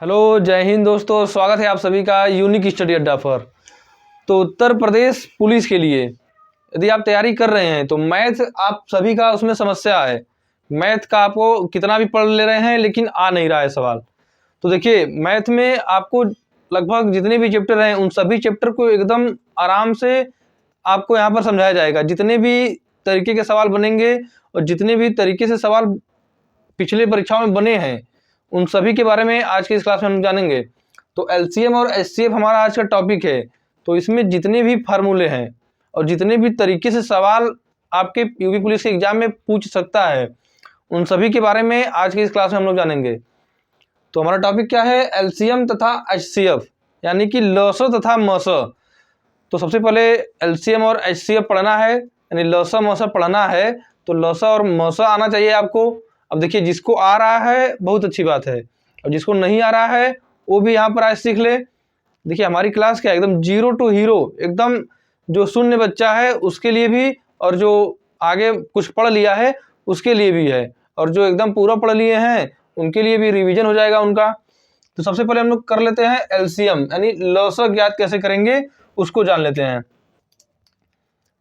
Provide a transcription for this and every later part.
Hello, जय हिंद दोस्तों। स्वागत है आप सभी का यूनिक स्टडी अड्डा पर। तो उत्तर प्रदेश पुलिस के लिए यदि आप तैयारी कर रहे हैं तो मैथ आप सभी का उसमें समस्या है। मैथ का आपको कितना भी पढ़ ले रहे हैं लेकिन आ नहीं रहा है सवाल। तो देखिए, मैथ में आपको लगभग जितने भी चैप्टर हैं उन सभी चैप्टर को एकदम आराम से आपको यहाँ पर समझाया जाएगा। जितने भी तरीके के सवाल बनेंगे और जितने भी तरीके से सवाल पिछले परीक्षाओं में बने हैं उन सभी के बारे में आज की इस क्लास में हम जानेंगे। तो एलसीएम और एचसीएफ हमारा आज का टॉपिक है। तो इसमें जितने भी फार्मूले हैं और जितने भी तरीके से सवाल आपके यूपी पुलिस के एग्जाम में पूछ सकता है उन सभी के बारे में आज की इस क्लास में हम लोग जानेंगे। तो हमारा टॉपिक क्या है? एलसीएम तथा एचसीएफ, यानी कि लस तथा मस। तो सबसे पहले एलसीएम और एचसीएफ पढ़ना है, यानी लस मस पढ़ना है। तो लस और मस आना चाहिए आपको। अब देखिए, जिसको आ रहा है बहुत अच्छी बात है और जिसको नहीं आ रहा है वो भी यहाँ पर आज सीख ले। देखिए, हमारी क्लास क्या एकदम जीरो टू हीरो, एकदम जो शून्य बच्चा है उसके लिए भी और जो आगे कुछ पढ़ लिया है उसके लिए भी है, और जो एकदम पूरा पढ़ लिए हैं उनके लिए भी रिवीजन हो जाएगा उनका। तो सबसे पहले हम लोग कर लेते हैं एलसीएम, यानी लस ज्ञात कैसे करेंगे उसको जान लेते हैं।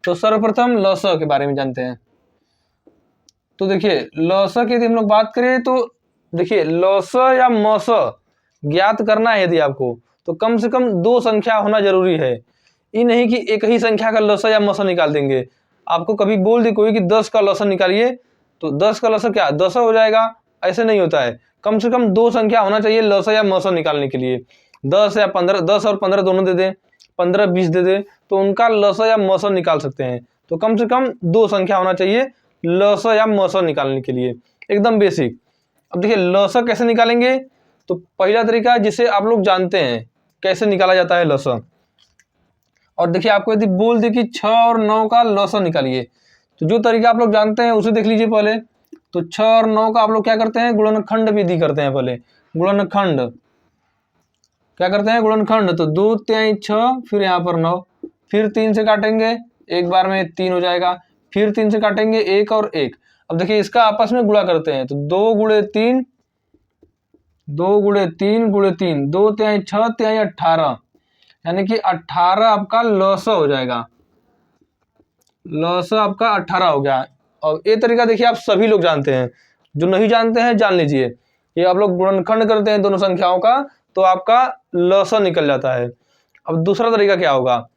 तो सर्वप्रथम लस के बारे में जानते हैं। तो देखिए, लस की यदि हम लोग बात करें तो देखिए, लस या मस ज्ञात करना है यदि आपको तो कम से कम दो संख्या होना जरूरी है। ये नहीं कि एक ही संख्या का लस या मस निकाल देंगे। आपको कभी बोल दी कोई कि 10 का लस निकालिए तो 10 का लस क्या 10 हो जाएगा, ऐसे नहीं होता है। कम से कम दो संख्या होना चाहिए लस या मस निकालने के लिए। 10 या 15, 10 और 15 दोनों दे दें, 15 20 दे दें तो उनका लस या मस निकाल सकते हैं। तो कम से कम दो संख्या होना चाहिए लस या मस निकालने के लिए, एकदम बेसिक। अब देखिए, लस कैसे निकालेंगे? तो पहला तरीका जिसे आप लोग जानते हैं कैसे निकाला जाता है लस। और देखिए, आपको यदि बोल दे कि 6 और 9 का लस निकालिए तो जो तरीका आप लोग जानते हैं उसे देख लीजिए पहले। तो 6 और 9 का आप लोग क्या करते हैं? गुणनखंड विधि करते हैं। पहले गुणनखंड क्या करते हैं? गुणनखंड। तो 2 तिहाई 6, फिर यहाँ पर 9, फिर 3 से काटेंगे, एक बार में 3 हो जाएगा, फिर 3 से काटेंगे 1 और 1। अब देखिए, इसका आपस में गुणा करते हैं तो 2 गुणे 3, 2 गुणे 3 गुणे 3, 2 तिहाई 6 तिहाई 18, यानी कि 18 आपका लस हो जाएगा। लस आपका 18 हो गया। और ये तरीका देखिए आप सभी लोग जानते हैं, जो नहीं जानते हैं जान लीजिए। ये आप लोग गुणनखंड करते हैं दोनों संख्याओं का तो आपका लस निकल जाता है। अब दूसरा तरीका क्या होगा?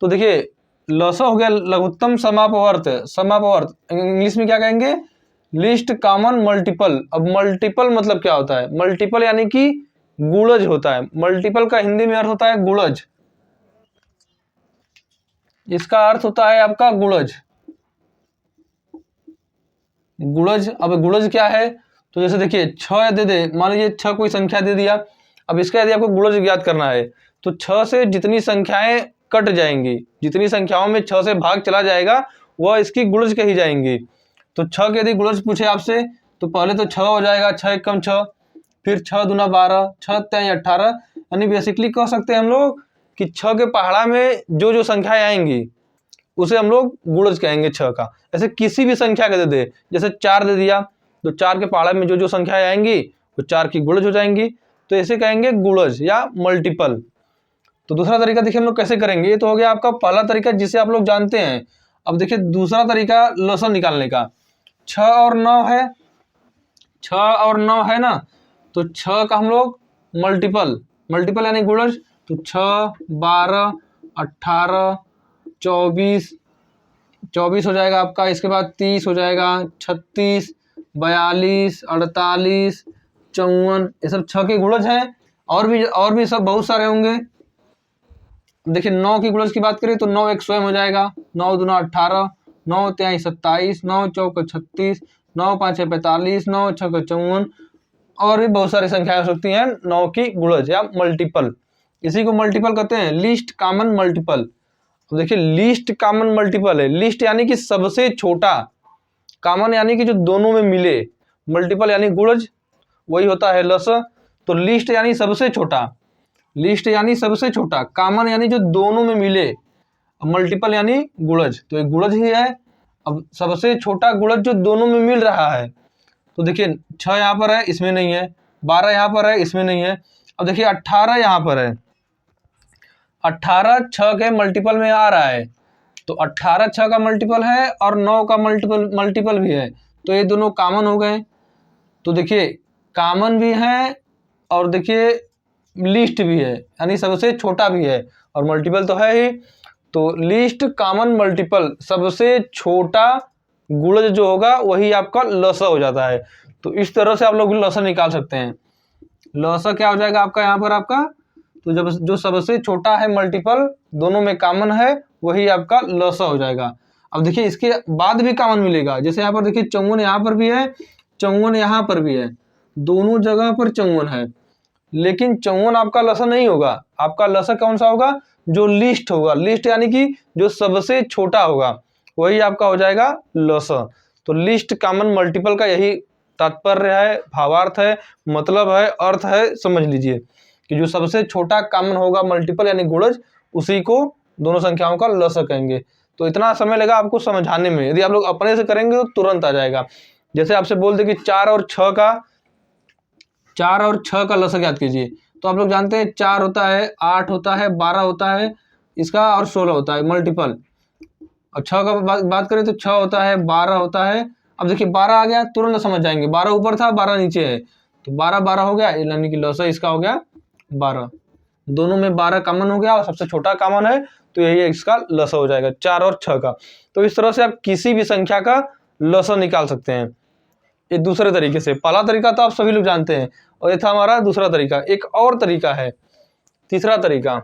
तो देखिए, लस हो गया लघुत्तम समापवर्त। समापवर्त इंग्लिश में क्या कहेंगे? List common multiple. अब मल्टीपल मतलब क्या होता है? मल्टीपल यानी कि गुणज होता है। मल्टीपल का हिंदी में अर्थ होता है गुणज। इसका अर्थ होता है आपका गुणज। गुणज, अब गुणज क्या है? तो जैसे देखिए, 6 दे दे, मान लीजिए 6 कोई संख्या दे दिया। अब इसका यदि आपको गुणज ज्ञात करना है तो 6 से जितनी संख्याएं कट जाएंगी, जितनी संख्याओं में 6 से भाग चला जाएगा वह इसकी गुणज कही जाएंगी। तो 6 के यदि गुणज पूछे आपसे तो पहले तो 6 हो जाएगा, 6 एक कम 6, फिर 6 दूना 12, 6 तिहाई 18, यानी बेसिकली कह सकते हैं हम लोग कि 6 के पहाड़ा में जो जो संख्याएं आएंगी उसे हम लोग गुणज कहेंगे 6 का। ऐसे किसी भी संख्या का दे दे, जैसे 4 दे दिया तो 4 के पहाड़ा में जो जो संख्याएं आएंगी वो 4 की गुणज हो जाएंगी, तो ऐसे कहेंगे गुणज या मल्टीपल। तो दूसरा तरीका देखिए हम लोग कैसे करेंगे। ये तो हो गया आपका पहला तरीका जिसे आप लोग जानते हैं। अब देखिए, दूसरा तरीका लसन निकालने का। 6 और 9 है, 6 और 9 है ना, तो 6 का हम लोग मल्टीपल, मल्टीपल यानी गुणज। तो 6 12 18 24, 24 हो जाएगा आपका। इसके बाद 30 हो जाएगा, 36 42 48 54, ये सब 6 के गुणज हैं। और भी सब बहुत सारे होंगे। देखिए, 9 की गुणज की बात करें तो 9 एक स्वयं हो जाएगा, 9 दूना 18, 9 तिहाई 27, 9 चौक 36, 9 पाँच 45, 9 छक 54, और भी बहुत सारी संख्याएं हो सकती हैं 9 की गुणज या मल्टीपल। इसी को मल्टीपल कहते हैं, लीस्ट कॉमन मल्टीपल। तो देखिए, लीस्ट कॉमन मल्टीपल है। लीस्ट यानी कि सबसे छोटा, कॉमन यानी कि जो दोनों में मिले, मल्टीपल यानी गुणज, वही होता है लस। तो लीस्ट यानी सबसे छोटा, लिस्ट यानी सबसे छोटा, कॉमन यानी जो दोनों में मिले, मल्टीपल यानी गुणज, तो एक गुणज ही है। अब सबसे छोटा गुणज जो दोनों में मिल रहा है, तो देखिए 6 यहाँ पर है, इसमें नहीं है, 12 यहाँ पर है, इसमें नहीं है। अब देखिए 18 यहाँ पर है, 18 6 के मल्टीपल में आ रहा है, तो 18 6 का मल्टीपल है और 9 का मल्टीपल भी है, तो ये दोनों कॉमन हो गए। तो देखिए कॉमन भी है और देखिए लीस्ट भी है, यानी सबसे छोटा भी है और मल्टीपल तो है ही। तो लीस्ट कॉमन मल्टीपल, सबसे छोटा गुणज जो होगा वही आपका लसा हो जाता है। तो इस तरह से आप लोग लसा निकाल सकते हैं। लसा क्या हो जाएगा आपका यहाँ पर आपका, तो जब जो सबसे छोटा है मल्टीपल दोनों में कॉमन है वही आपका लसा हो जाएगा। अब देखिए इसके बाद भी कॉमन मिलेगा, जैसे यहाँ पर देखिए 54 यहाँ पर भी है, 54 यहाँ पर भी है, दोनों जगह पर 54 है, लेकिन 54 आपका लसा नहीं होगा। आपका लसा कौन सा होगा, जो लिस्ट होगा, लिस्ट यानी कि जो सबसे छोटा होगा वही आपका हो जाएगा लसा। तो लिस्ट कॉमन मल्टीपल का यही तात्पर्य है, भावार्थ है, मतलब है, अर्थ है, समझ लीजिए कि जो सबसे छोटा कॉमन होगा मल्टीपल यानी गुणज, उसी को दोनों संख्याओं का लसा कहेंगे। तो इतना समय लगा आपको समझाने में, यदि आप लोग अपने से करेंगे तो तुरंत आ जाएगा। जैसे आपसे बोल दे कि 4 और 6 का लसा ज्ञात कीजिए, तो आप लोग जानते हैं 4 होता है, 8 होता है, 12 होता है इसका और 16 होता है मल्टीपल। और 6 का बात करें तो 6 होता है, 12 होता है। अब देखिए 12 आ गया, तुरंत समझ जाएंगे, 12 ऊपर था 12 नीचे है, तो 12 12 हो गया, यानी कि लसा इसका हो गया 12। दोनों में 12 कॉमन हो गया और सबसे छोटा कॉमन है, तो यही इसका लसा हो जाएगा 4 और 6 का। तो इस तरह से आप किसी भी संख्या का लसा निकाल सकते हैं। ये दूसरे तरीके से, पहला तरीका तो आप सभी लोग जानते हैं और ये था हमारा दूसरा तरीका। एक और तरीका है, तीसरा तरीका।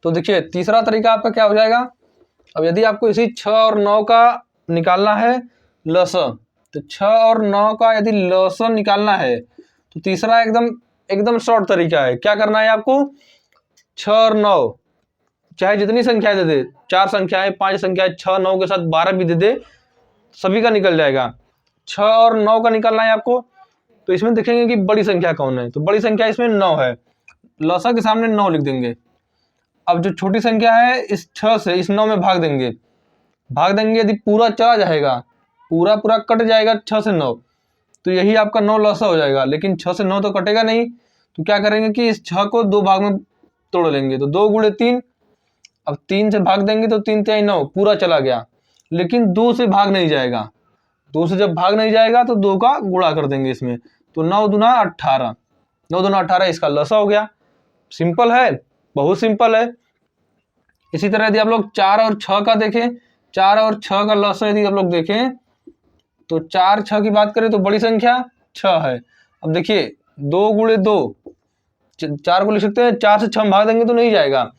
तो देखिए तीसरा तरीका आपका क्या हो जाएगा, अब यदि आपको इसी 6 और 9 का निकालना है लसा, तो 6 और 9 का यदि लसा निकालना है तो तीसरा एकदम शॉर्ट तरीका है। क्या करना है आपको, 6 और 9 चाहे जितनी संख्याएं दे दे, 4 संख्याएं, 5 संख्याएं, 6 9 के साथ 12 भी दे दे, सभी का निकल जाएगा। 6 और 9 का निकालना है आपको, तो इसमें देखेंगे कि बड़ी संख्या कौन है, तो बड़ी संख्या इसमें 9 है, लसा के सामने 9 लिख देंगे। अब जो छोटी संख्या है इस 6 से इस 9 में भाग देंगे, यदि पूरा चला जाएगा, पूरा कट जाएगा 6 से 9, तो यही आपका 9 लसा हो जाएगा। लेकिन 6 से 9 तो कटेगा नहीं, तो क्या करेंगे कि इस 6 को 2 भाग में तोड़ लेंगे, तो 2 गुणे 3, अब 3 से भाग देंगे तो 3 3 9 पूरा चला गया, लेकिन 2 से भाग नहीं जाएगा। 2 से जब भाग नहीं जाएगा तो 2 का गुणा कर देंगे इसमें, तो 9 दूना 18, 9 दूना 18 इसका लसा हो गया। सिंपल है, बहुत सिंपल है। इसी तरह यदि आप लोग 4 और 6 का देखें, 4 और 6 का लसा यदि आप लोग देखें, तो 4 6 की बात करें तो बड़ी संख्या 6 है। अब देखिए 2 गुणे 2, 4 को लिख सकते हैं, 4 से 6 भाग देंगे तो नहीं जाएगा,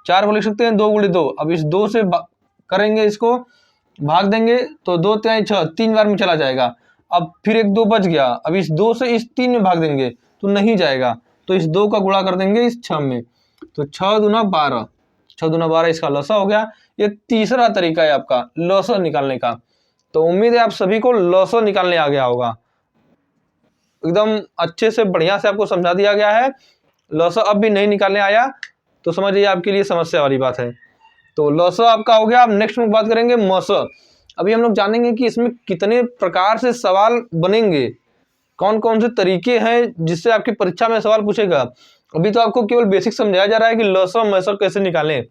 4 को लिख सकते हैं 2 गुणे 2। अब इस 2 से करेंगे, इसको भाग देंगे तो 2 3 6, 3 बार में चला जाएगा। अब फिर एक 2 बच गया, अब इस 2 से इस 3 में भाग देंगे तो नहीं जाएगा, तो इस 2 का गुणा कर देंगे इस 6 में, तो 6 दूना 12, 6 दूना 12 इसका लसा हो गया। ये तीसरा तरीका है आपका लसा निकालने का। तो उम्मीद है आप सभी को लसा निकालने आ गया होगा, एकदम अच्छे से बढ़िया से आपको समझा दिया गया है। लसा अब भी नहीं निकालने आया तो समझिए आपके लिए समस्या वाली बात है। तो लसा आपका हो गया। अब नेक्स्ट में बात करेंगे मसा। अभी हम लोग जानेंगे कि इसमें कितने प्रकार से सवाल बनेंगे, कौन कौन से तरीके हैं जिससे आपकी परीक्षा में सवाल पूछेगा। अभी तो आपको केवल बेसिक समझाया जा रहा है कि लसा मसा कैसे निकालें।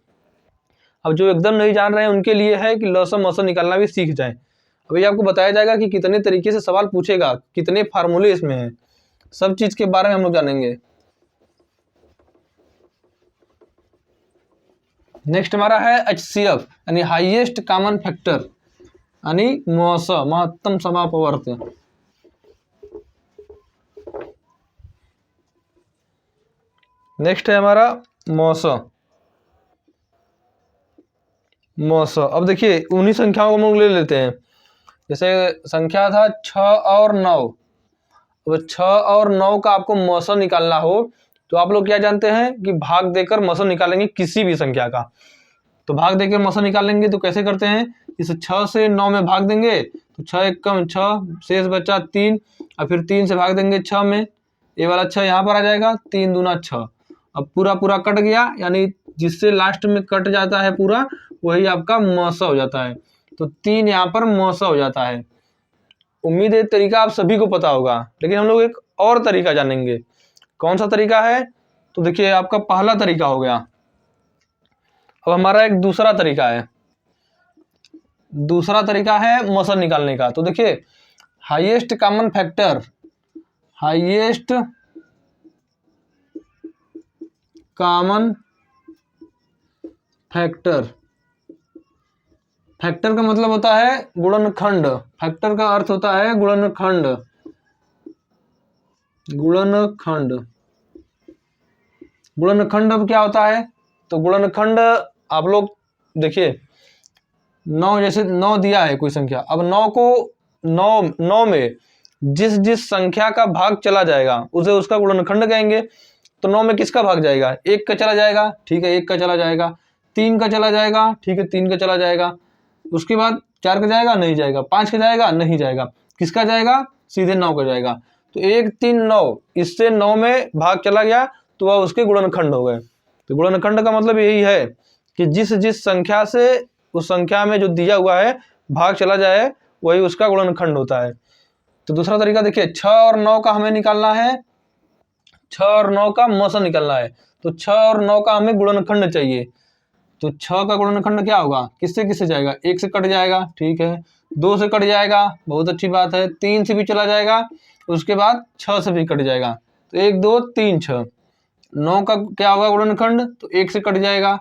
अब जो एकदम नहीं जान रहे हैं उनके लिए है कि लसा मसा निकालना भी सीख जाएं। अभी आपको बताया जाएगा कि कितने तरीके से सवाल पूछेगा, कितने फार्मूले इसमें हैं, सब चीज के बारे में हम लोग जानेंगे। नेक्स्ट हमारा है HCF यानी हाईएस्ट कॉमन फैक्टर, यानी मसा महत्तम समापवर्त। नेक्स्ट है हमारा मसा। अब देखिए उन्हीं संख्याओं को हम लोग ले लेते हैं। जैसे संख्या था 6 और 9, अब 6 और 9 का आपको मसा निकालना हो तो आप लोग क्या जानते हैं कि भाग देकर मसा निकालेंगे किसी भी संख्या का। तो भाग देकर मसा निकालेंगे तो कैसे करते हैं, इस 6 से 9 में भाग देंगे तो 6 एक कम 6, शेष बचा 3, और फिर 3 से भाग देंगे 6 में, ये वाला 6 यहाँ पर आ जाएगा, 3 दूना 6। अब पूरा कट गया, यानी जिससे लास्ट में कट जाता है पूरा वही आपका मसा हो जाता है। तो 3 यहाँ पर मसा हो जाता है। उम्मीद है तरीका आप सभी को पता होगा, लेकिन हम लोग एक और तरीका जानेंगे। कौन सा तरीका है? तो देखिए आपका पहला तरीका हो गया। अब हमारा एक दूसरा तरीका है। दूसरा तरीका है मौसम निकालने का। तो देखिए highest common factor, highest common factor, factor का मतलब होता है गुणनखंड। फैक्टर का अर्थ होता है गुणनखंड। गुणनखंड, गुणनखंड अब क्या होता है? तो गुणनखंड आप लोग देखिए 9, जैसे 9 दिया है कोई संख्या, अब 9 को 9 में जिस जिस संख्या का भाग चला जाएगा उसे उसका गुणनखंड कहेंगे। तो 9 में किसका भाग जाएगा? 1 का चला जाएगा, ठीक है 1 का चला जाएगा। 3 का चला जाएगा, ठीक है 3 का चला जाएगा। उसके बाद 4 का जाएगा, नहीं जाएगा। 5 का जाएगा, नहीं जाएगा। किसका जाएगा? सीधे 9 का जाएगा। तो 1 3 9, इससे 9 में भाग चला गया तो वह उसके गुणनखंड हो गए। तो गुणनखंड का मतलब यही है कि जिस जिस संख्या से उस संख्या में जो दिया हुआ है भाग चला जाए वही उसका गुणनखंड होता है। तो दूसरा तरीका देखिए 6 और 9 का हमें निकालना है, 6 और 9 का मौसम निकालना है। तो 6 और 9 का हमें गुणनखंड चाहिए। तो 6 का गुणनखंड क्या होगा? किससे किससे जाएगा? 1 से कट जाएगा, ठीक है। 2 से कट जाएगा, बहुत अच्छी बात है। 3 से भी चला जाएगा, उसके बाद 6 से भी कट जाएगा। तो 1 2 3 6। 9 का क्या होगा गुणनखंड? तो 1 से कट जाएगा,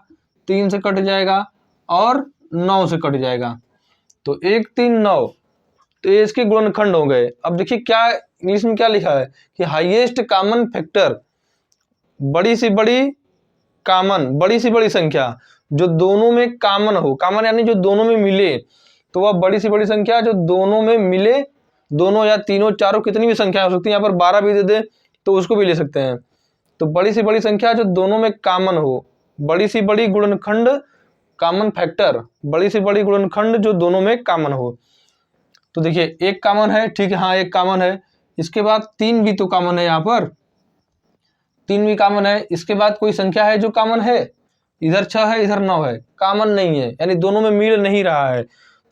3 से कट जाएगा और 9 से कट जाएगा। तो 1 3 9, तो ये इसके गुणनखंड हो गए। अब देखिए क्या इंग्लिश में क्या लिखा है कि हाईएस्ट कॉमन फैक्टर, बड़ी सी बड़ी कॉमन, बड़ी सी बड़ी संख्या जो दोनों में कॉमन हो, कॉमन यानी जो दोनों में मिले, तो वह बड़ी सी बड़ी संख्या जो दोनों में मिले, दोनों या तीनों चारों कितनी भी संख्या हो सकती है, यहाँ पर 12 भी दे दे तो उसको भी ले सकते हैं। तो बड़ी सी बड़ी संख्या जो दोनों में कॉमन हो, बड़ी सी बड़ी गुणनखंड, कॉमन फैक्टर, बड़ी सी बड़ी गुणनखंड जो दोनों में कॉमन हो। तो देखिए एक कॉमन है, ठीक है, हाँ एक कॉमन है। इसके बाद 3 भी तो कॉमन है, यहाँ पर 3 भी कॉमन है। इसके बाद कोई संख्या है जो कॉमन है, इधर 6 है इधर 9 है, कॉमन नहीं है, यानी दोनों में मिल नहीं रहा है।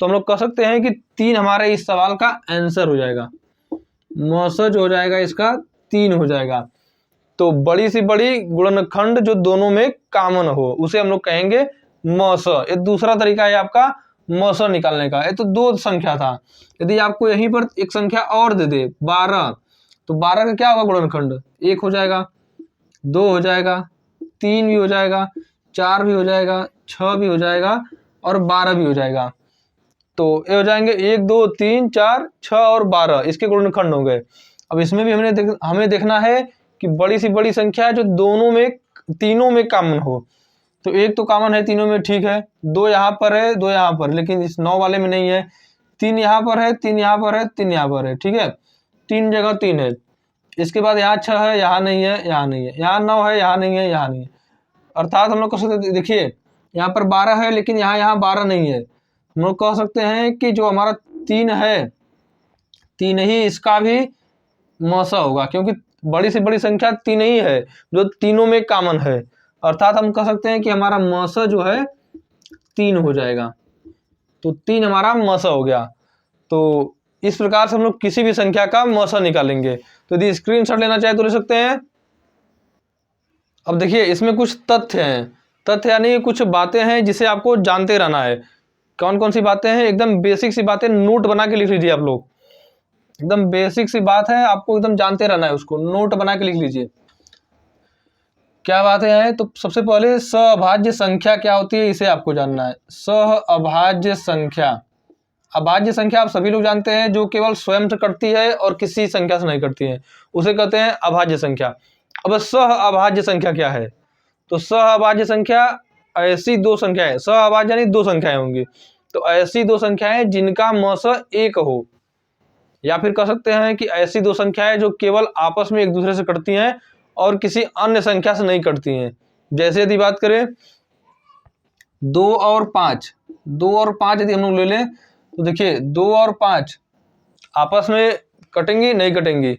तो हम लोग कह सकते हैं कि 3 हमारे इस सवाल का आंसर हो जाएगा। मौसज हो जाएगा इसका, 3 हो जाएगा। तो बड़ी सी बड़ी गुणनखंड जो दोनों में कॉमन हो उसे हम लोग कहेंगे मौस। ये दूसरा तरीका है आपका मौस निकालने का। ये तो 2 संख्या था। यदि आपको यहीं पर एक संख्या और दे दे 12, तो 12 का क्या होगा गुणनखंड? 1 हो जाएगा, 2 हो जाएगा, 3 भी हो जाएगा, 4 भी हो जाएगा, 6 भी हो जाएगा और 12 भी हो जाएगा। तो ये हो जाएंगे 1 2 3 4 6 और 12, इसके गुणनखंड हो गए। अब इसमें भी हमें देखना है कि बड़ी सी बड़ी संख्या है जो दोनों में, तीनों में कॉमन हो। तो 1 तो कॉमन है तीनों में, ठीक है। 2 यहाँ पर है, 2 यहाँ पर, लेकिन इस 9 वाले में नहीं है। 3 यहाँ पर है, 3 यहाँ पर है, 3 यहाँ पर है, ठीक है। 3 जगह 3 है। इसके बाद यहाँ 6 है, यहाँ नहीं है, यहाँ नहीं है। यहाँ 9 है, यहाँ नहीं है, यहाँ नहीं है। अर्थात हम लोग कह सकते, देखिए यहाँ पर 12 है लेकिन यहाँ 12 नहीं है। हम लोग कह सकते हैं कि जो हमारा 3 है, 3 ही इसका भी मौसा होगा, क्योंकि बड़ी से बड़ी संख्या 3 ही है जो तीनों में कॉमन है। अर्थात हम कह सकते हैं कि हमारा मौसा जो है 3 हो जाएगा। तो 3 हमारा मौसा हो गया। तो इस प्रकार से हम लोग किसी भी संख्या का मौसा निकालेंगे। तो यदि स्क्रीनशॉट लेना चाहे तो ले सकते हैं। अब देखिए इसमें कुछ तथ्य हैं, तथ्य यानी कुछ बातें हैं जिसे आपको जानते रहना है। कौन कौन सी बातें हैं? एकदम बेसिक सी बातें, नोट बना के लिख लीजिए आप लोग। एकदम बेसिक सी बात है, आपको एकदम जानते रहना है, उसको नोट बना के लिख लीजिए। क्या बातें हैं? तो सबसे पहले सहअभाज्य संख्या क्या होती है, इसे आपको जानना है। सहअभाज्य संख्या, अभाज्य संख्या आप सभी लोग जानते हैं, जो केवल स्वयं से कटती है और किसी संख्या से नहीं कटती है, उसे कहते हैं अभाज्य संख्या। अब सहअभाज्य संख्या क्या है? तो सहअभाज्य संख्या ऐसी 2 संख्याएं, सहअभाज्य यानी 2 संख्याएं होंगी, तो ऐसी 2 संख्याएं जिनका मौस 1 हो, या फिर कह सकते हैं कि ऐसी 2 संख्याएं जो केवल आपस में एक दूसरे से कटती हैं और किसी अन्य संख्या से नहीं कटती हैं। जैसे यदि बात करें 2 और 5, 2 और 5 यदि हम लोग ले लें तो देखिए 2 और 5 आपस में कटेंगी, नहीं कटेंगी।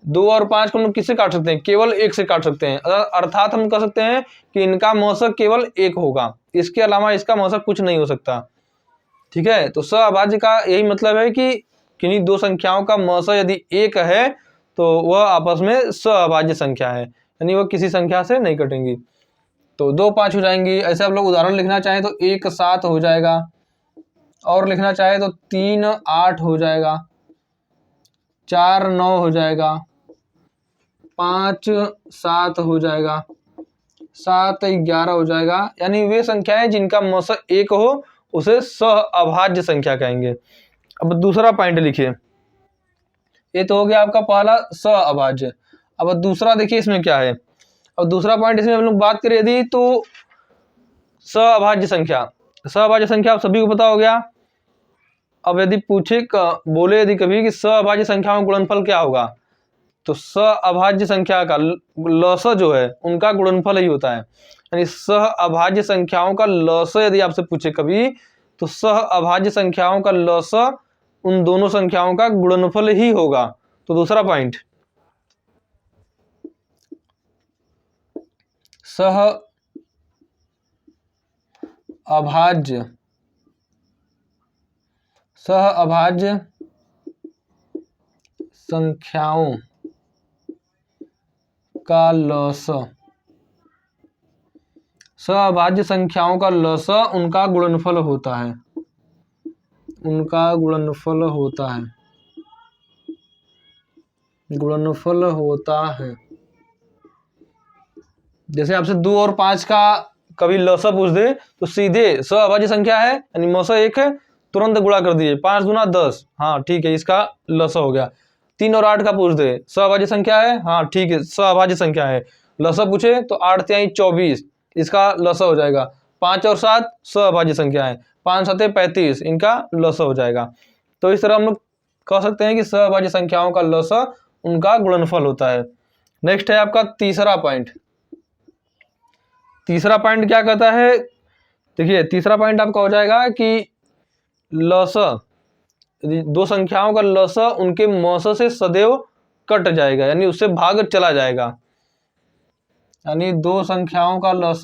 2 और 5 को हम लोग किससे काट सकते हैं? केवल 1 से काट सकते हैं। अर्थात हम कह सकते हैं कि इनका मौसक केवल 1 होगा, इसके अलावा इसका मौसक कुछ नहीं हो सकता, ठीक है। तो सहअभाज्य का यही मतलब है कि किन्हीं 2 संख्याओं का मौसा यदि 1 है तो वह आपस में सहअभाज्य संख्या है, यानी वह किसी संख्या से नहीं कटेंगी। तो 2 5 हो जाएंगी। ऐसे आप लोग उदाहरण लिखना चाहें तो 1 7 हो जाएगा, और लिखना चाहे तो 3 8 हो जाएगा, 4 9 हो जाएगा, 5 7 हो जाएगा, 7 11 हो जाएगा। यानी वे संख्याएं जिनका मस 1 हो उसे सहअभाज्य संख्या कहेंगे। अब दूसरा पॉइंट लिखिए, ये तो हो गया आपका पहला सहअभाज्य। अब दूसरा देखिए इसमें क्या है। अब दूसरा पॉइंट इसमें हम लोग बात करें यदि, तो सहअभाज्य संख्या, सहअभाज्य संख्या आप सभी को पता हो गया। अब यदि पूछे बोले यदि कभी कि सहअभाज्य संख्याओं का गुणनफल क्या होगा, तो सहअभाज्य संख्या का लस जो है उनका गुणनफल ही होता है। यानी सहअभाज्य संख्याओं का लस यदि आपसे पूछे कभी, तो सहअभाज्य संख्याओं का लस उन दोनों संख्याओं का गुणनफल ही होगा। तो दूसरा पॉइंट, सहअभाज्य संख्याओं का लस, सहअभाज्य संख्याओं का लस उनका गुणनफल होता है, उनका गुणनफल होता है, गुणनफल होता है। जैसे आपसे 2 और 5 का कभी लसा पूछ दे तो सीधे सहअभाज्य संख्या है यानी मसा 1 है, तुरंत गुणा कर दीजिए, 5 दूना 10, हाँ ठीक है, इसका लसा हो गया। 3 और 8 का पूछ दे सहअभाज्य संख्या है, हाँ ठीक है सहअभाज्य संख्या है। लसा पूछे तो 8 3 24, इसका लसा हो जाएगा। 5 और 7 सहअभाज्य संख्या है, 5 7 35, इनका लसा हो जाएगा। तो इस तरह हम लोग कह सकते हैं कि सहअभाज्य संख्याओं का लसा उनका गुणनफल होता है। नेक्स्ट है आपका तीसरा पॉइंट। तीसरा पॉइंट क्या कहता है, देखिए तीसरा पॉइंट आपका हो जाएगा कि लस, दो संख्याओं का लस उनके मस से सदैव कट जाएगा, यानी उससे भाग चला जाएगा। यानी दो संख्याओं का लस,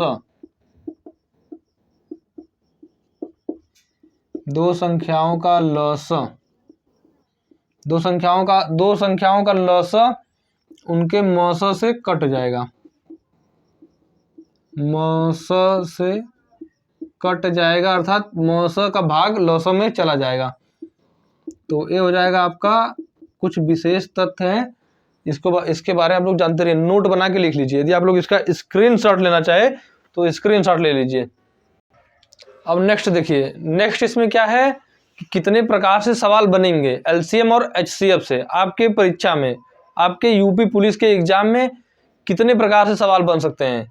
दो संख्याओं का लस, दो संख्याओं का लस उनके मस से कट जाएगा, मस से कट जाएगा, अर्थात मस का भाग लस में चला जाएगा। तो ये हो जाएगा आपका कुछ विशेष तथ्य है, इसके बारे में आप लोग जानते रहिए, नोट बना के लिख लीजिए। यदि आप लोग इसका स्क्रीनशॉट लेना चाहे तो स्क्रीनशॉट ले लीजिए। अब नेक्स्ट देखिए, नेक्स्ट इसमें क्या है कि कितने प्रकार से सवाल बनेंगे एलसीएम और एचसीएफ से आपके परीक्षा में, आपके यूपी पुलिस के एग्जाम में कितने प्रकार से सवाल बन सकते हैं।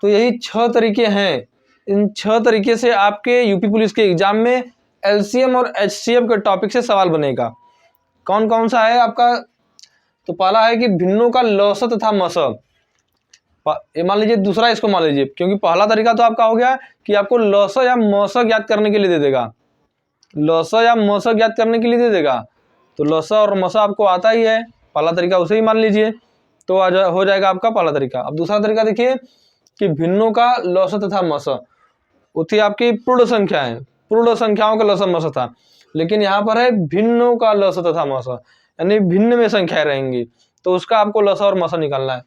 तो यही 6 तरीके हैं। इन 6 तरीके से आपके यूपी पुलिस के एग्जाम में एलसीएम और एचसीएफ के टॉपिक से सवाल बनेगा। कौन कौन सा है आपका, तो पहला है कि भिन्नों का लस तथा मस। ये मान लीजिए, दूसरा इसको मान लीजिए, क्योंकि पहला तरीका तो आपका हो गया कि आपको लस या मस ज्ञात करने के लिए दे देगा, लस या मस ज्ञात करने के लिए दे देगा। तो लस और मस आपको आता ही है, पहला तरीका उसे ही मान लीजिए, तो हो जाएगा आपका पहला तरीका। अब दूसरा तरीका देखिए कि भिन्नों का लस तथा मस, वो थी आपकी पूर्ण संख्या है, पूर्ण संख्याओं का लस मस था, लेकिन यहाँ पर है भिन्नों का लस तथा मस, यानी भिन्न में संख्याएं रहेंगी, तो उसका आपको लस और मस निकालना है।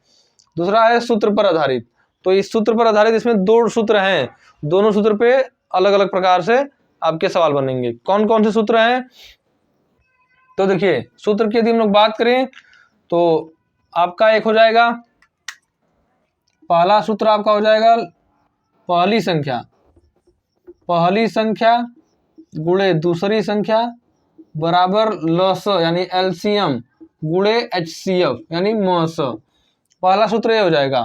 दूसरा है सूत्र पर आधारित, तो इस सूत्र पर आधारित इसमें 2 सूत्र हैं, दोनों सूत्र पे अलग अलग प्रकार से आपके सवाल बनेंगे। कौन कौन से सूत्र हैं, तो देखिए सूत्र की यदि हम लोग बात करें तो आपका एक हो जाएगा, पहला सूत्र आपका हो जाएगा पहली संख्या गुणे दूसरी संख्या बराबर लस यानी एलसीएम गुणे एचसीएफ यानी मस। पहला सूत्र ये हो जाएगा।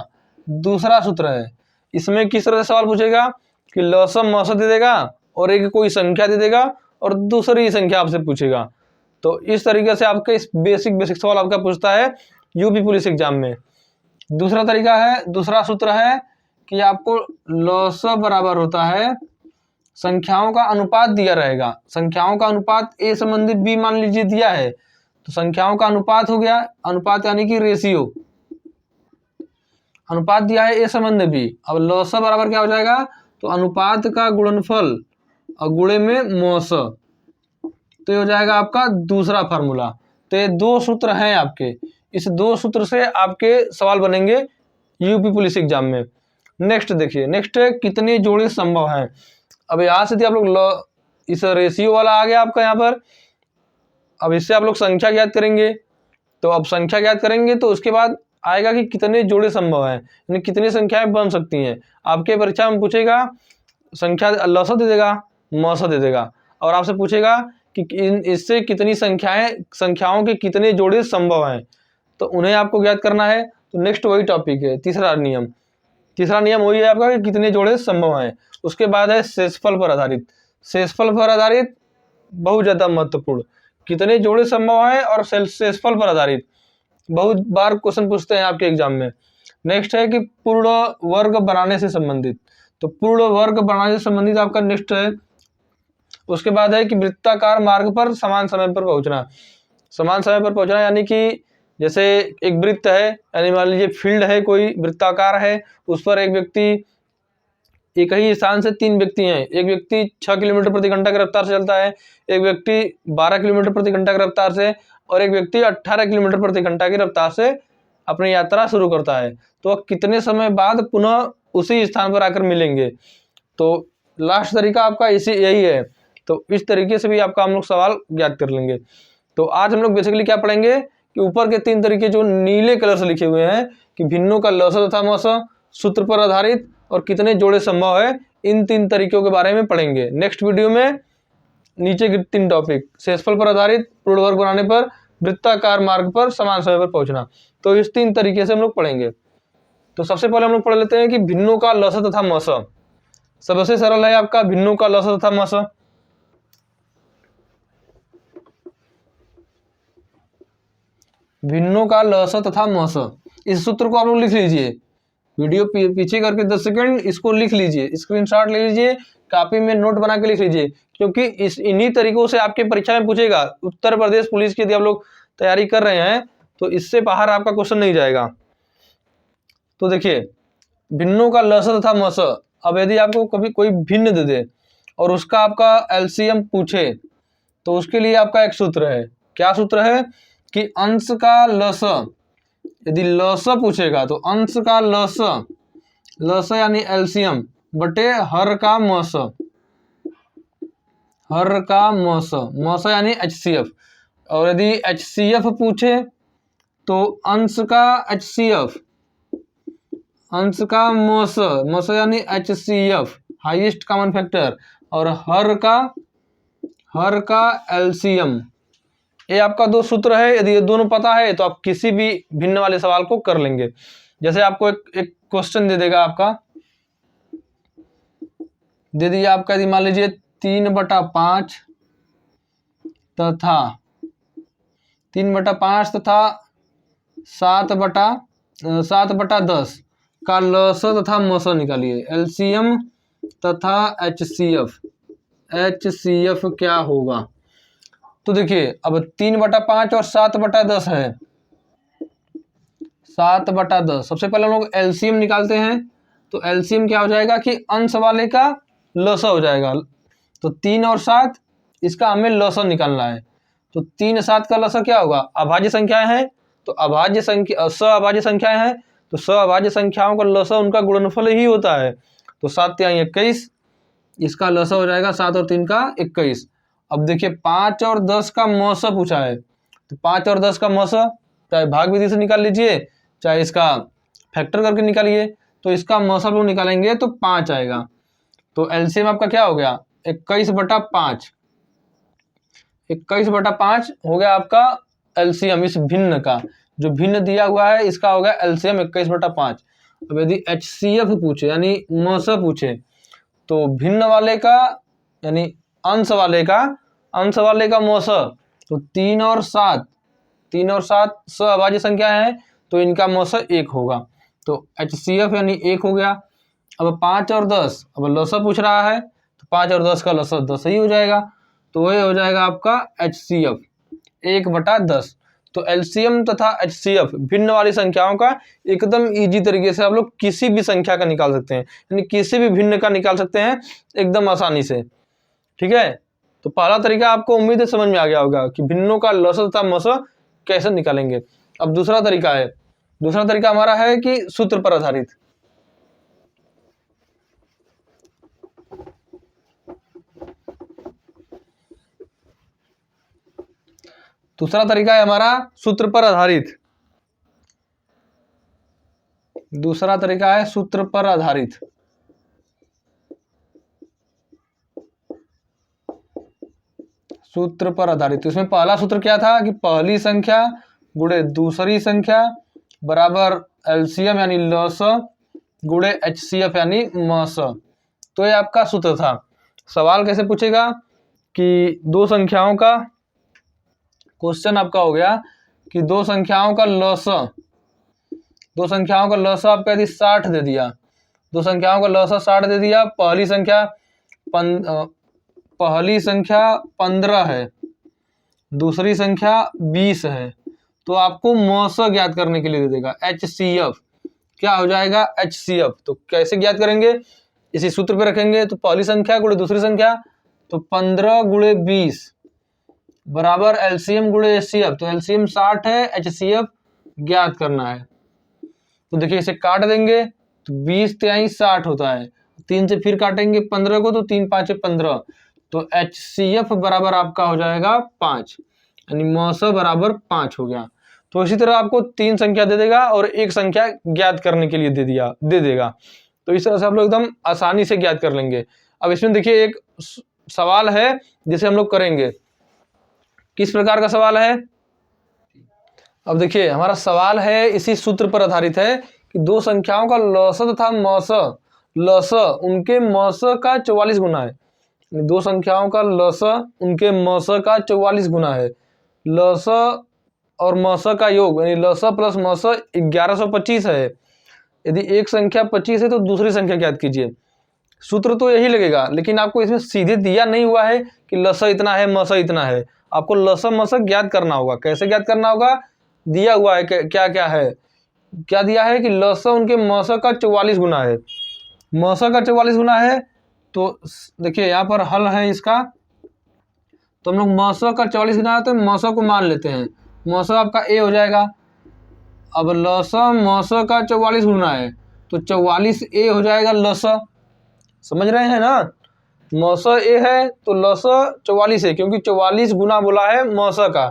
दूसरा सूत्र है, इसमें किस तरह से सवाल पूछेगा कि लस मस दे देगा और एक कोई संख्या दे देगा और दूसरी संख्या आपसे पूछेगा। तो इस तरीके से आपके इस बेसिक सवाल आपका पूछता है यूपी पुलिस एग्जाम में। दूसरा तरीका है, दूसरा सूत्र है कि आपको लस बराबर होता है, संख्याओं का अनुपात दिया रहेगा, संख्याओं का अनुपात ए संबंधित बी मान लीजिए दिया है, तो संख्याओं का अनुपात हो गया, अनुपात यानी कि रेशियो, अनुपात दिया है ए संबंध बी। अब लस बराबर क्या हो जाएगा, तो अनुपात का गुणनफल और गुणे में मस, तो ये हो जाएगा आपका दूसरा फार्मूला। तो ये 2 सूत्र हैं आपके, इस 2 सूत्र से आपके सवाल बनेंगे यूपी पुलिस एग्जाम में। नेक्स्ट देखिए, नेक्स्ट है कितने जोड़े संभव हैं। अब यहाँ से आप लोग इस रेशियो वाला आ गया आपका यहाँ पर। अब इससे आप लोग संख्या ज्ञात करेंगे। तो अब संख्या ज्ञात करेंगे तो उसके बाद आएगा कि कितने जोड़े संभव हैं, यानी कितनी संख्याएं बन सकती हैं। आपके परीक्षा में पूछेगा, संख्या लसा दे देगा, मौसा दे देगा, और आपसे पूछेगा कि इससे कितनी संख्याओं के कितने जोड़े संभव हैं, तो उन्हें आपको ज्ञात करना है। तो नेक्स्ट वही टॉपिक है, तीसरा नियम वही है आपका कि कितने जोड़े संभव हैं। उसके बाद है शेषफल पर आधारित। शेषफल पर आधारित बहुत ज्यादा महत्वपूर्ण, कितने जोड़े संभव हैं और शेषफल पर आधारित बहुत बार क्वेश्चन पूछते हैं आपके एग्जाम में। नेक्स्ट है कि पूर्ण वर्ग बनाने से संबंधित, तो पूर्ण वर्ग बनाने से संबंधित आपका नेक्स्ट है। उसके बाद है कि वृत्ताकार मार्ग पर समान समय पर पहुंचना। समान समय पर पहुंचना यानी कि जैसे एक वृत्त है, यानी मान लीजिए फील्ड है, कोई वृत्ताकार है, उस पर एक व्यक्ति, एक ही स्थान से 3 व्यक्ति हैं। एक व्यक्ति 6 किलोमीटर प्रति घंटा की रफ्तार से चलता है, एक व्यक्ति 12 किलोमीटर प्रति घंटा की रफ्तार से, और एक व्यक्ति 18 किलोमीटर प्रति घंटा की रफ्तार से अपनी यात्रा शुरू करता है। तो कितने समय बाद पुनः उसी स्थान पर आकर मिलेंगे। तो लास्ट तरीका आपका यही है। तो इस तरीके से भी आपका हम लोग सवाल ज्ञात कर लेंगे। तो आज हम लोग बेसिकली क्या पढ़ेंगे कि ऊपर के 3 तरीके जो नीले कलर से लिखे हुए हैं कि भिन्नों का लसा तथा मौसा, सूत्र पर आधारित और कितने जोड़े संभव है, इन 3 तरीकों के बारे में पढ़ेंगे। नेक्स्ट वीडियो में नीचे के 3 टॉपिक, शेषफल पर आधारित, पूर्ण वर्ग बनाने पर, वृत्ताकार मार्ग पर समान समय पर पहुंचना, तो इस 3 तरीके से हम लोग पढ़ेंगे। तो सबसे पहले हम लोग पढ़ लेते हैं कि भिन्नों का लसा तथा मौसा। सबसे सरल है आपका भिन्नों का लसा तथा मौसा। भिन्नों का लसा तथा मौसा, इस सूत्र को आप लोग लिख लीजिए, वीडियो पीछे करके 10 सेकंड इसको लिख लीजिए, स्क्रीनशॉट ले लीजिए, कॉपी में नोट बना के लिख लीजिए, क्योंकि इन्हीं तरीकों से आपके परीक्षा में पूछेगा। उत्तर प्रदेश पुलिस की यदि आप लोग तैयारी कर रहे हैं तो इससे बाहर आपका क्वेश्चन नहीं जाएगा। तो देखिए, भिन्नों का लसा तथा मौसा। अब यदि आपको कभी कोई भिन्न दे दे और उसका आपका एलसीएम पूछे, तो उसके लिए आपका एक सूत्र है। क्या सूत्र है कि अंश का लसा, यदि लसा पूछेगा तो अंश का लसा यानी एलसीएम बटे हर का मौसा, हर का मौसा यानी एचसीएफ। और यदि एचसीएफ पूछे तो अंश का एचसीएफ, अंश का मौसा यानी एचसीएफ हाईएस्ट कॉमन फैक्टर, और हर का एलसीएम। ये आपका 2 सूत्र है। यदि ये दोनों पता है तो आप किसी भी भिन्न वाले सवाल को कर लेंगे। जैसे आपको एक क्वेश्चन दे देगा, आपका दे दिया आपका, यदि मान लीजिए 3/5 तथा 7/10 का लसा तथा मौसा निकालिए। एलसीएम तथा एचसीएफ क्या होगा। तो देखिए, अब 3/5 और 7/10 है। 7/10, सबसे पहले हम लोग एलसीएम निकालते हैं। तो एलसीएम क्या हो जाएगा कि अंश वाले का लसा हो जाएगा। तो 3 और 7, इसका हमें लसा निकालना है। तो 3 7 का लसा क्या होगा, अभाज्य संख्याएं हैं, तो अभाज्य संख्या अभाज्य संख्याएं हैं, तो अभाज्य संख्याओं का लसा उनका गुणनफल ही होता है। तो 7 × 21, इसका लसा हो जाएगा 7 और 3 का 21। अब देखिए 5 और 10 का मौसा पूछा है, तो 5 और 10 का मौसा चाहे भाग विधि से निकाल लीजिए, चाहे इसका फैक्टर करके निकालिए। तो इसका मौसा लोग निकालेंगे तो 5 आएगा। तो एलसीएम आपका क्या हो गया, 21/5। 21/5 हो गया आपका एलसीएम इस भिन्न का। जो भिन्न दिया हुआ है इसका हो गया एलसीएम 21/5। अब यदि एचसीएफ पूछे यानी मौसा पूछे, तो भिन्न वाले का यानी अंश वाले का मौसा, तो 3 और 7 अभाज्य संख्या है, तो इनका मौसा 1 होगा। तो एचसीएफ यानी 1 हो गया। अब 5 और 10, अब लसा पूछ रहा है, तो 5 और 10 का लसा 10 ही हो जाएगा। तो ये हो जाएगा आपका एचसीएफ 1/10। तो एलसीएम तथा एचसीएफ भिन्न वाली संख्याओं का एकदम इजी तरीके से आप लोग किसी भी संख्या का निकाल सकते हैं, यानी किसी भी भिन्न का निकाल सकते हैं एकदम आसानी से। ठीक है, तो पहला तरीका आपको उम्मीद है समझ में आ गया होगा कि भिन्नों का लसा तथा मौसा कैसे निकालेंगे। अब दूसरा तरीका है, दूसरा तरीका हमारा है कि सूत्र पर आधारित। दूसरा तरीका है हमारा सूत्र पर आधारित। दूसरा तरीका है सूत्र पर आधारित। सूत्र पर आधारित, तो इसमें पहला सूत्र क्या था कि पहली संख्या गुणे दूसरी संख्या बराबर एलसीएम यानी लस गुणे एचसीएफ यानी मस। तो ये आपका सूत्र था। सवाल कैसे पूछेगा कि दो संख्याओं का, क्वेश्चन आपका हो गया कि दो संख्याओं का लस, दो संख्याओं का लस आपका यदि 60 दे दिया, दो संख्याओं का लस 60 दे दिया, पहली संख्या 15 है, दूसरी संख्या 20 है, तो आपको मस ज्ञात करने के लिए दे देगा HCF। क्या हो जाएगा HCF। तो कैसे ज्ञात करेंगे, इसी सूत्र पे रखेंगे। तो पहली संख्या गुणे दूसरी संख्या, तो 15 गुणे 20 बराबर एलसीएम गुणे HCF। तो एलसीएम 60 है, HCF ज्ञात करना है। तो देखिए इसे काट देंगे तो 20 तिहाई 60 होता है, 3 से फिर काटेंगे 15 को, तो 3 5 15, तो HCF बराबर आपका हो जाएगा 5, यानी मस बराबर 5 हो गया। तो इसी तरह आपको 3 संख्या दे देगा और एक संख्या ज्ञात करने के लिए दे देगा। तो इस तरह से आप लोग एकदम आसानी से ज्ञात कर लेंगे। अब इसमें देखिए एक सवाल है जिसे हम लोग करेंगे। किस प्रकार का सवाल है, अब देखिए हमारा सवाल है इसी सूत्र पर आधारित है कि दो संख्याओं का लस तथा मस, लस उनके मस का 44 गुना है। दो संख्याओं का लस उनके मस का 44 गुना है। लस और मस का योग यानी लस प्लस मस 1125 है। यदि एक संख्या 25 है तो दूसरी संख्या ज्ञात कीजिए। सूत्र तो यही लगेगा, लेकिन आपको इसमें सीधे दिया नहीं हुआ है कि लस इतना है मस इतना है। आपको लस मस ज्ञात करना होगा। कैसे ज्ञात करना होगा, दिया हुआ है क्या क्या है, क्या दिया है कि लस उनके मस का 44 गुना है, मस का 44 गुना है। तो देखिए यहाँ पर हल है इसका, तो हम लोग मस का 44 गुना है तो मस को मान लेते हैं। मस आपका ए हो जाएगा। अब लस मस का 44 गुना है तो 44 ए हो जाएगा लस। समझ रहे हैं ना, मस ए है तो लस 44 है, क्योंकि 44 गुना बोला है मस का।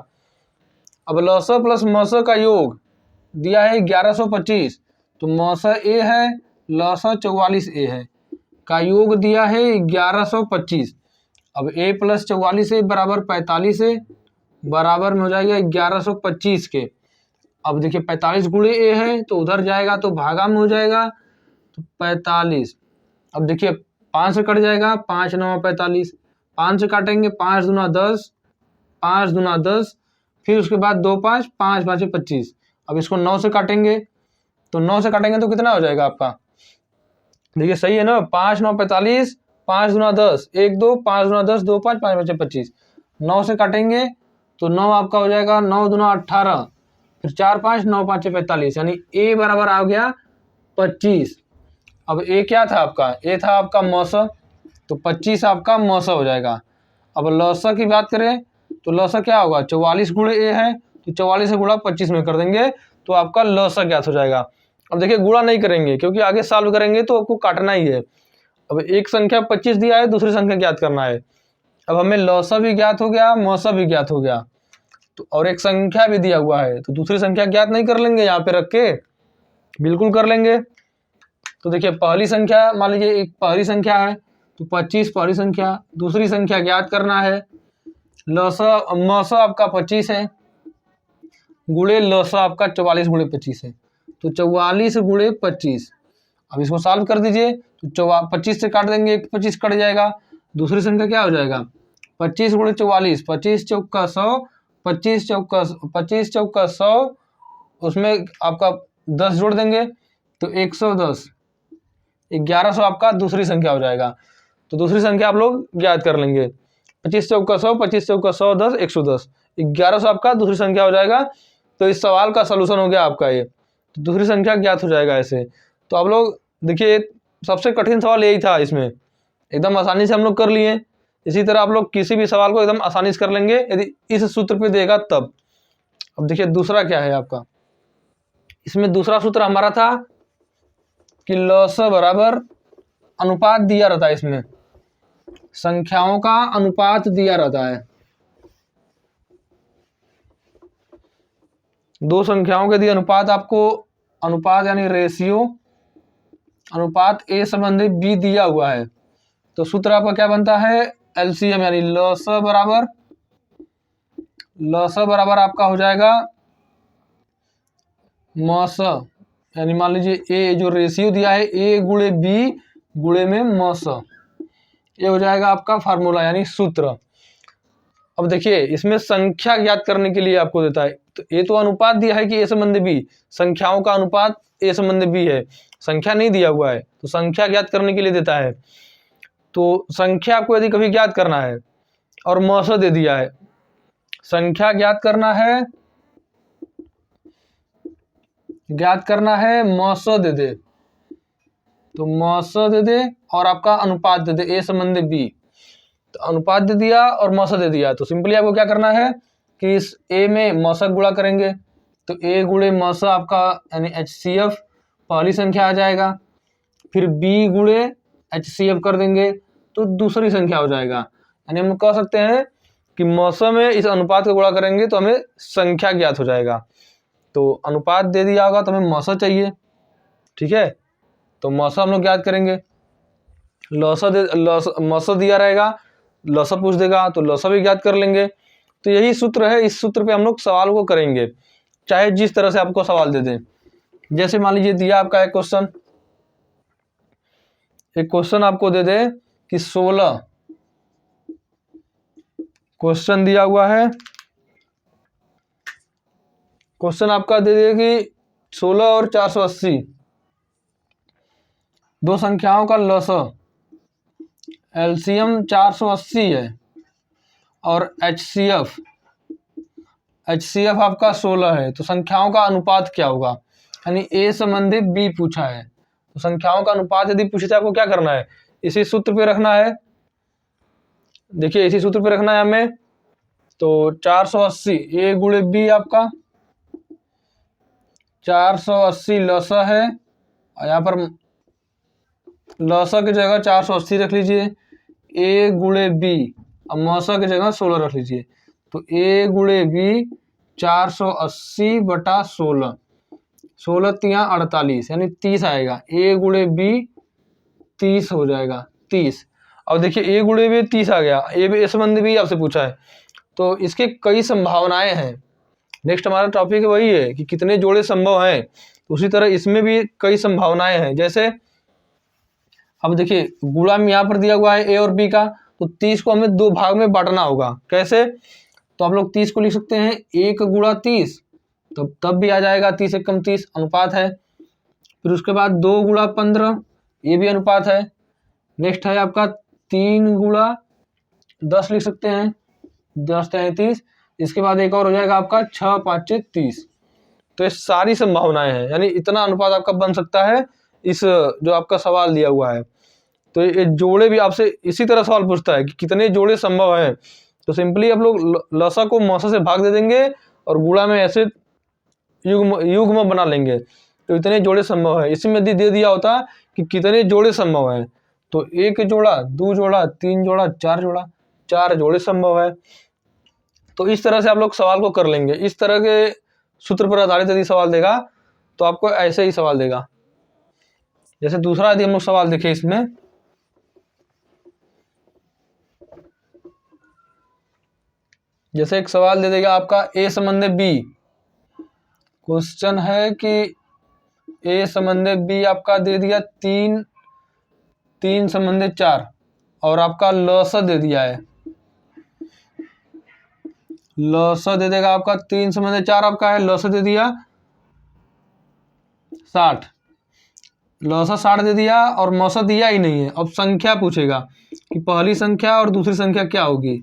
अब लस प्लस मस का योग दिया है 1125, तो मस ए है, लस 44 ए है, का योग दिया है 1125। अब a प्लस 44 है बराबर 45 है, बराबर में हो जाएगा 1125 के। अब देखिए 45 गुणे a है तो उधर जाएगा तो भागा में हो जाएगा, तो 45। अब देखिए 5 से कट जाएगा, 5 9 45, 5 से काटेंगे 5 दूना 10, 5 दूना 10, फिर उसके बाद 2 5, 5 5 25। अब इसको 9 से काटेंगे, तो 9 से काटेंगे तो कितना हो जाएगा आपका, देखिए सही है ना, 5 9 45, 5 दूना 10, 1 2, 5 दूना 10, 2 5, 5 5 25। 9 से काटेंगे तो 9 आपका हो जाएगा 9 दूना 18, फिर 4 5 9 5 45, यानी a बराबर आ गया 25। अब a क्या था आपका, a था आपका मस, तो 25 आपका मस हो जाएगा। अब लस की बात करें तो लस क्या होगा, 44 गुणे a है तो 44 से गुणा 25 में कर देंगे तो आपका लस ज्ञात हो जाएगा। अब देखिए गुणा नहीं करेंगे क्योंकि आगे सॉल्व करेंगे तो आपको काटना ही है। अब एक संख्या 25 दिया है, दूसरी संख्या ज्ञात करना है। अब हमें लस भी ज्ञात हो गया, मस भी ज्ञात हो गया, तो और एक संख्या भी दिया हुआ है, तो दूसरी संख्या ज्ञात नहीं कर लेंगे यहाँ पे रख के, बिल्कुल कर लेंगे। तो देखिए पहली संख्या, मान लीजिए एक पहली संख्या है तो 25 पहली संख्या, दूसरी संख्या ज्ञात करना है। लस मस आपका 25 है, गुणे लस आपका 44 गुणे 25 है, तो 44 गुणे 25। अब इसको सॉल्व कर दीजिए, तो 25 से काट देंगे, 25 कट जाएगा, दूसरी संख्या क्या हो जाएगा 25 गुणे 44, 25 चौका 100, 25 चौका 100, उसमें आपका 10 जोड़ देंगे तो 110, 1100 आपका दूसरी संख्या हो जाएगा। तो दूसरी संख्या आप लोग ज्ञात कर लेंगे, 25 चौका 100, 25 चौका 100 10, 110, 1100 आपका दूसरी संख्या हो जाएगा। तो इस सवाल का सलूशन हो गया आपका ये, तो दूसरी संख्या ज्ञात हो जाएगा ऐसे। तो आप लोग देखिए सबसे कठिन सवाल यही था, इसमें एकदम आसानी से हम लोग कर लिए। इसी तरह आप लोग किसी भी सवाल को एकदम आसानी से कर लेंगे यदि इस सूत्र पे देगा तब। अब देखिए दूसरा क्या है आपका, इसमें दूसरा सूत्र हमारा था कि लस बराबर अनुपात दिया रहता है, इसमें संख्याओं का अनुपात दिया रहता है। दो संख्याओं के दिए अनुपात, आपको अनुपात यानी रेशियो, अनुपात ए संबंधी बी दिया हुआ है। तो सूत्र आपका क्या बनता है, एलसीएम यानी लस बराबर आपका हो जाएगा मस, यानी मान लीजिए ए जो रेशियो दिया है ए गुणे बी गुणे में मस, ये हो जाएगा आपका फार्मूला यानी सूत्र। अब देखिए इसमें संख्या ज्ञात करने के लिए आपको देता है, तो ये तो अनुपात दिया है कि ए संबंधी बी, संख्याओं का अनुपात ए संबंधी बी है, संख्या नहीं दिया हुआ है, तो संख्या ज्ञात करने के लिए देता है। तो संख्या आपको यदि कभी ज्ञात करना है और मस दे दिया है, संख्या ज्ञात करना है मस दे दे, तो मस दे दे और आपका अनुपात दे दे ए संबंधी बी, तो अनुपात दे दिया और मौसा दे दिया, तो सिंपली आपको क्या करना है कि इस ए में मौसा गुणा करेंगे, तो ए गुणे मौसा आपका यानी HCF पहली संख्या आ जाएगा, फिर बी गुणे HCF कर देंगे तो दूसरी संख्या हो जाएगा। यानी हम कह सकते हैं कि मौसा में इस अनुपात को गुणा करेंगे तो हमें संख्या ज्ञात हो जाएगा। तो अनुपात दे दिया होगा तो हमें मौसा चाहिए, ठीक है, तो मौसा हम लोग ज्ञात करेंगे। मौसा दिया रहेगा, लसा पूछ देगा तो लसा भी ज्ञात कर लेंगे। तो यही सूत्र है, इस सूत्र पे हम लोग सवाल को करेंगे, चाहे जिस तरह से आपको सवाल दे दें। जैसे मान लीजिए दिया आपका एक क्वेश्चन आपको दे दे कि 16, क्वेश्चन दिया हुआ है, क्वेश्चन आपका दे दे कि 16 और 480 दो संख्याओं का लसा, एलसीएम 480 है और HCF आपका 16 है, तो संख्याओं का अनुपात क्या होगा, यानी ए संबंधी बी पूछा है, तो संख्याओं का अनुपात यदि पूछे तो आपको क्या करना है, इसी सूत्र पे रखना है। देखिए इसी सूत्र पे रखना है हमें, तो 480 ए गुणे बी आपका 480 लसा है, और यहाँ पर लसा की जगह 480 रख लीजिए, ए गुणे बी, अब मौसा की जगह 16 रख लीजिए, तो ए गुणे बी 480 बटा 16, 16 तिया 48 यानी 30 आएगा, ए गुणे बी 30 हो जाएगा, 30। अब देखिए ए गुणे बी 30 आ गया, ए संबंधी भी आपसे पूछा है, तो इसके कई संभावनाएं हैं। नेक्स्ट हमारा टॉपिक वही है कि कितने जोड़े संभव हैं, उसी तरह इसमें भी कई संभावनाएं हैं। जैसे अब देखिए गुणा में यहाँ पर दिया हुआ है ए और बी का, तो 30 को हमें दो भाग में बांटना होगा। कैसे, तो आप लोग 30 को लिख सकते हैं 1 गुणा 30, तो तब भी आ जाएगा 30 एकम 30 अनुपात है। फिर उसके बाद 2 गुणा 15, ये भी अनुपात है। नेक्स्ट है आपका 3 गुणा 10 लिख सकते हैं, 10 30। इसके बाद एक और हो जाएगा आपका 6 5 30। तो ये सारी संभावनाएं हैं, यानी इतना अनुपात आपका बन सकता है इस जो आपका सवाल दिया हुआ है। तो ये जोड़े भी आपसे इसी तरह सवाल पूछता है कि कितने जोड़े संभव हैं, तो सिंपली आप लोग लसा को मौसा से भाग दे देंगे और गुणा में ऐसे युग्म बना लेंगे, तो इतने जोड़े संभव है। इसी में दे दिया होता कि कितने जोड़े संभव है, तो 1 जोड़ा 2 जोड़ा 3 जोड़ा 4 जोड़ा, 4 जोड़े संभव है। तो इस तरह से आप लोग सवाल को कर लेंगे। इस तरह के सूत्र पर आधारित यदि सवाल देगा तो आपको ऐसे ही सवाल देगा। जैसे दूसरा यदि हम लोग सवाल देखें, इसमें जैसे एक सवाल दे देगा आपका ए संबंधी बी, क्वेश्चन है कि ए संबंधी बी आपका दे दिया 3 संबंधी 4 और आपका लसा दे दिया है, लसा दे देगा आपका 3 संबंधी 4 आपका है, लसा दे दिया 60, लसा 60 दे दिया और मौसा दिया ही नहीं है। अब संख्या पूछेगा कि पहली संख्या और दूसरी संख्या क्या होगी,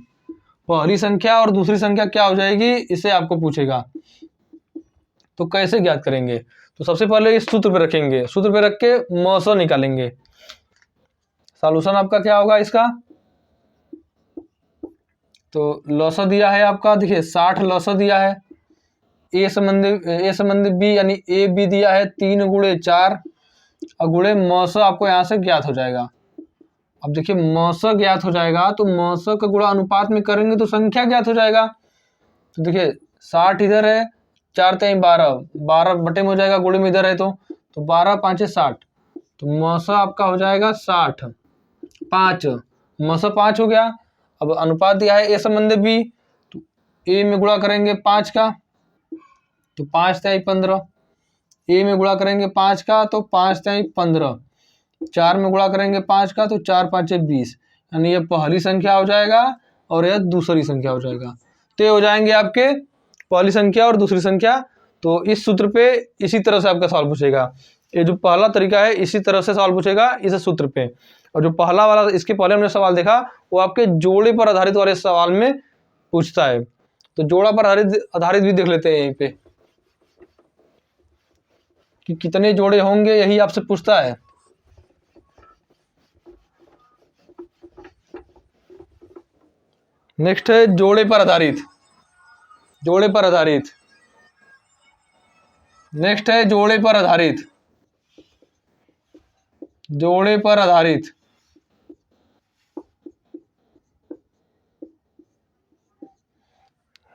पहली संख्या और दूसरी संख्या क्या हो जाएगी, इसे आपको पूछेगा। तो कैसे ज्ञात करेंगे, तो सबसे पहले इस सूत्र पे रखेंगे, सूत्र पे रख के मौसा निकालेंगे। सॉल्यूशन आपका क्या होगा इसका, तो लसा दिया है आपका, देखिए 60 लसा दिया है, ए संबंधी बी, यानी ए बी दिया है 3 गुणे 4 और गुणे मौसा आपको यहाँ से ज्ञात हो जाएगा। अब देखिए मौसा ज्ञात हो जाएगा तो मौसा का गुणा अनुपात में करेंगे तो संख्या ज्ञात हो जाएगा। तो देखिए 60 इधर है, 4 3 12, 12 बटे में हो जाएगा, गुणे में इधर है तो 12 5 60, तो मौसा आपका हो जाएगा 60, 5 मौसा 5 हो गया। अब अनुपात दिया है ए संबंधी बी, तो ए में गुणा करेंगे 5 का तो 5 तिहाई 15, ए में गुणा करेंगे 5 का तो 5 तिहाई 15, 4 में गुणा करेंगे 5 का तो 4 5 20, यानी ये पहली संख्या हो जाएगा और यह दूसरी संख्या हो जाएगा। तो ये हो जाएंगे आपके पहली संख्या और दूसरी संख्या। तो इस सूत्र पे इसी तरह से आपका सवाल पूछेगा। ये जो पहला तरीका है इसी तरह से सवाल पूछेगा इस सूत्र पे, और जो पहला वाला इसके पहले हमने सवाल देखा वो आपके जोड़े पर आधारित वाले सवाल में पूछता है। तो जोड़ा पर आधारित भी देख लेते हैं यहीं पे कि कितने जोड़े होंगे, यही आपसे पूछता है। नेक्स्ट है जोड़े पर आधारित, जोड़े पर आधारित। नेक्स्ट है जोड़े पर आधारित, जोड़े पर आधारित।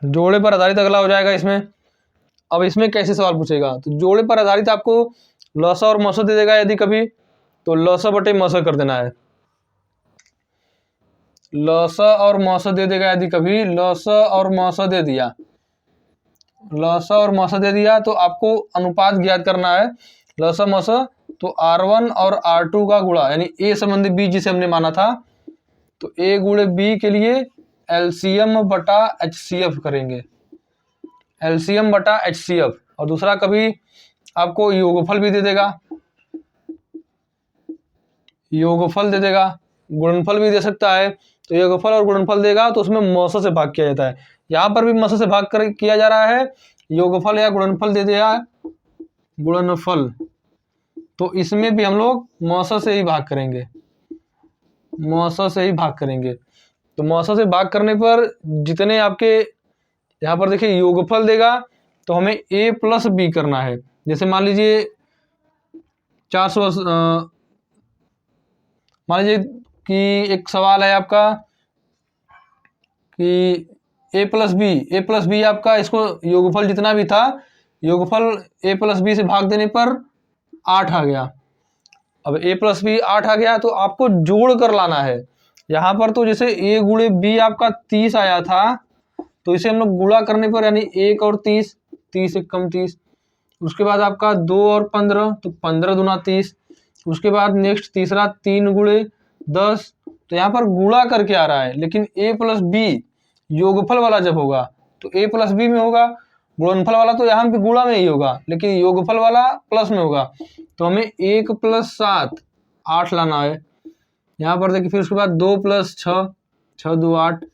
जोड़े पर आधारित अगला हो जाएगा इसमें। अब इसमें कैसे सवाल पूछेगा, तो जोड़े पर आधारित आपको लसा और मौसा दे देगा, यदि कभी तो लसा बटे मौसा कर देना है। लसा और मौसा दे देगा, यदि कभी लसा और मौसा दे दिया, लसा और मौसा दे दिया तो आपको अनुपात ज्ञात करना है लसा मौसा। तो R1 और R2 का गुणा, यानी ए संबंधी बी जिसे हमने माना था, तो ए गुणे बी के लिए एलसीएम बटा HCF करेंगे, एलसीएम बटा HCF। और दूसरा कभी आपको योगफल भी दे देगा, योगफल दे देगा, गुणनफल भी दे सकता है। तो योगफल और गुणनफल देगा तो उसमें मौसा से भाग किया जाता है। यहाँ पर भी मौसा से भाग किया जा रहा है, योगफल या गुणनफल दे दिया, गुणनफल, तो इसमें भी हम लोग मौसा से ही भाग करेंगे, मौसा से ही भाग करेंगे। तो मौसा से भाग करने पर जितने आपके यहाँ पर देखिए योगफल देगा तो हमें a प्लस बी करना है। जैसे मान लीजिए 400, मान लीजिए कि एक सवाल है आपका कि a प्लस बी आपका, इसको योगफल जितना भी था, योगफल a प्लस बी से भाग देने पर 8 आ गया। अब a प्लस बी 8 आ गया तो आपको जोड़ कर लाना है। यहाँ पर तो जैसे a गुणे b आपका 30 आया था, तो इसे हम लोग गुणा करने पर यानी 1 और 30, 30 एक कम 30, उसके बाद आपका 2 और 15, तो 15 दूना 30, उसके बाद नेक्स्ट तीसरा 3 गुणे 10, तो यहाँ पर गुणा करके आ रहा है। लेकिन a प्लस बी योगफल वाला जब होगा तो a प्लस बी में होगा, गुणनफल वाला तो यहाँ पे गुणा में ही होगा, लेकिन योगफल वाला प्लस में होगा। तो हमें 1 प्लस 7 8 लाना है यहाँ पर देखिए। फिर उसके बाद 2 प्लस 6 6 2 8,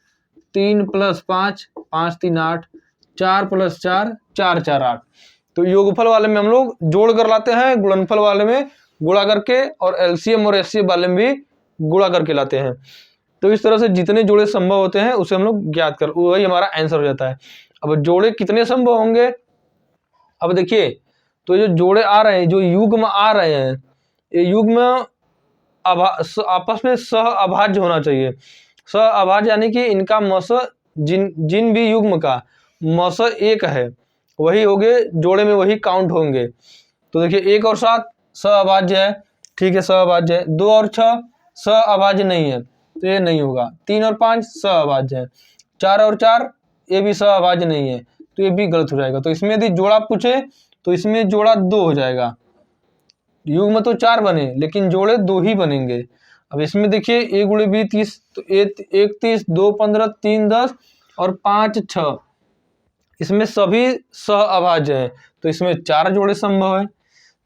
3 प्लस 5 5 3 8, 4 प्लस 4 4 4 8। तो योगफल वाले में हम लोग जोड़ कर लाते हैं, गुणनफल वाले में गुणा करके, और एलसीएम और एचसीएफ वाले में भी गुणा करके लाते हैं। तो इस तरह से जितने जोड़े संभव होते हैं उसे हम लोग ज्ञात कर, वही हमारा आंसर हो जाता है। अब जोड़े कितने संभव होंगे, अब देखिए तो जो जोड़े आ रहे हैं, जो युग्म आ रहे हैं, ये युग्म आपस में सह अभाज्य होना चाहिए। सह अभाज्य यानी कि इनका मस जिन भी युग्म का मस 1 है वही होंगे, जोड़े में वही काउंट होंगे। तो देखिए 1 और 7 सह अभाज्य है, ठीक है, सह अभाज्य है। 2 और 6 सह अभाज्य नहीं है तो ये नहीं होगा। 3 और 5 सह अभाज्य है। 4 और 4 ये भी सह अभाज्य नहीं है तो ये भी गलत हो जाएगा। तो इसमें यदि जोड़ा पूछे तो इसमें जोड़ा 2 हो जाएगा। युग्म तो 4 बने लेकिन जोड़े 2 ही बनेंगे। अब इसमें देखिए a गुणे b 30, तो 1 30, 2 15, 3 10 और 5 6, इसमें सभी सह अभाज्य हैं तो इसमें 4 जोड़े संभव है।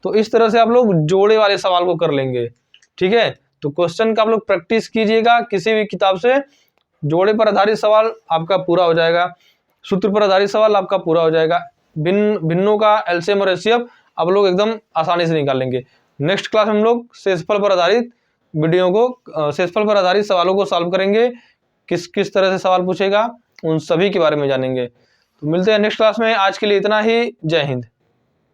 तो इस तरह से आप लोग जोड़े वाले सवाल को कर लेंगे, ठीक है। तो क्वेश्चन का आप लोग प्रैक्टिस कीजिएगा, किसी भी किताब से जोड़े पर आधारित सवाल आपका पूरा हो जाएगा, सूत्र पर आधारित सवाल आपका पूरा हो जाएगा, भिन्नों का एलसीएम और एचसीएफ आप लोग एकदम आसानी से निकाल लेंगे। नेक्स्ट क्लास में हम लोग शेषफल पर आधारित वीडियो को, शेषफल पर आधारित सवालों को सॉल्व करेंगे, किस किस तरह से सवाल पूछेगा उन सभी के बारे में जानेंगे। तो मिलते हैं नेक्स्ट क्लास में, आज के लिए इतना ही। जय हिंद।